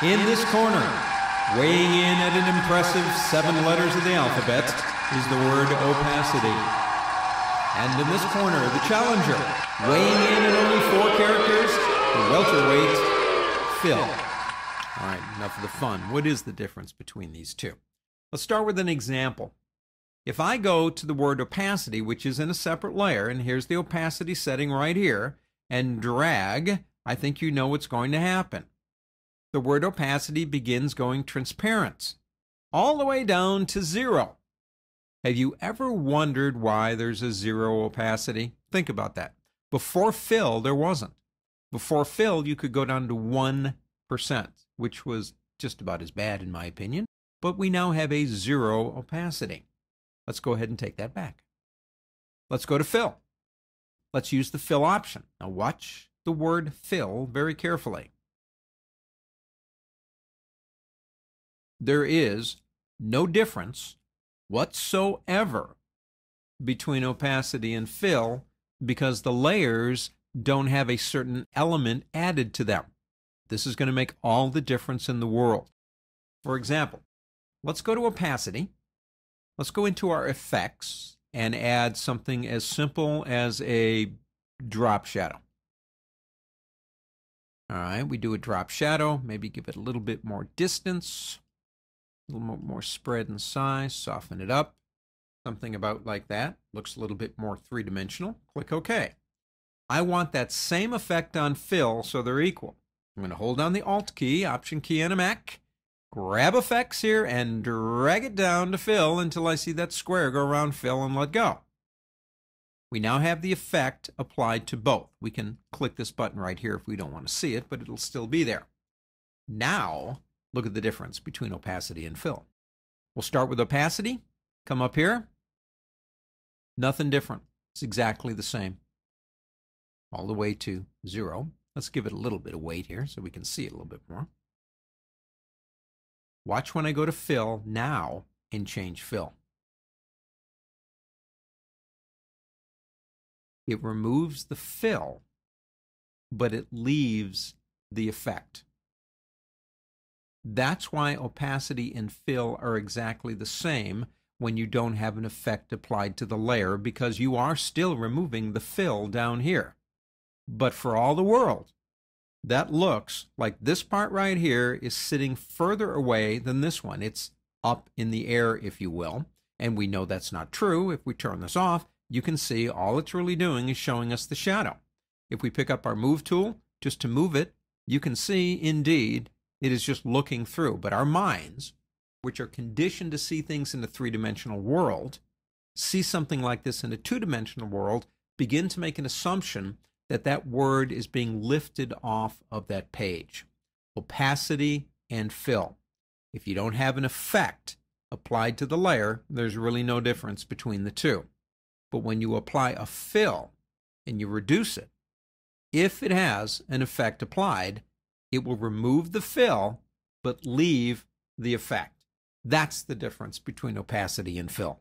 In this corner, weighing in at an impressive 7 letters of the alphabet, is the word opacity. And in this corner, the challenger, weighing in at only 4 characters, the welterweight, Phil. All right, enough of the fun. What is the difference between these two? Let's start with an example. If I go to the word opacity, which is in a separate layer, and here's the opacity setting right here, and drag, I think you know what's going to happen. The word opacity begins going transparent, all the way down to 0. Have you ever wondered why there's a 0 opacity? Think about that. Before fill, there wasn't. Before fill, you could go down to 1%, which was just about as bad in my opinion, but we now have a 0 opacity. Let's go ahead and take that back. Let's go to fill. Let's use the fill option. Now watch the word fill very carefully. There is no difference whatsoever between opacity and fill because the layers don't have a certain element added to them. This is going to make all the difference in the world. For example, let's go to opacity. Let's go into our effects and add something as simple as a drop shadow. All right, we do a drop shadow, maybe give it a little bit more distance. A little more spread in size, soften it up, something about like that. Looks a little bit more three-dimensional. Click OK. I want that same effect on fill so they're equal. I'm going to hold down the Alt key, Option key on a Mac, grab effects here, and drag it down to fill until I see that square go around fill and let go. We now have the effect applied to both. We can click this button right here if we don't want to see it, but it'll still be there. Now, look at the difference between opacity and fill. We'll start with opacity. Come up here. Nothing different. It's exactly the same. All the way to 0. Let's give it a little bit of weight here so we can see it a little bit more. Watch when I go to fill now and change fill. It removes the fill, but it leaves the effect. That's why opacity and fill are exactly the same when you don't have an effect applied to the layer, because you are still removing the fill down here. But for all the world, that looks like this part right here is sitting further away than this one. It's up in the air, if you will. And we know that's not true. If we turn this off, you can see all it's really doing is showing us the shadow. If we pick up our move tool just to move it, you can see indeed it is just looking through. But our minds, which are conditioned to see things in a three-dimensional world, see something like this in a two-dimensional world, begin to make an assumption that that word is being lifted off of that page. Opacity and fill. If you don't have an effect applied to the layer, there's really no difference between the two. But when you apply a fill and you reduce it, if it has an effect applied, it will remove the fill but leave the effect. That's the difference between opacity and fill.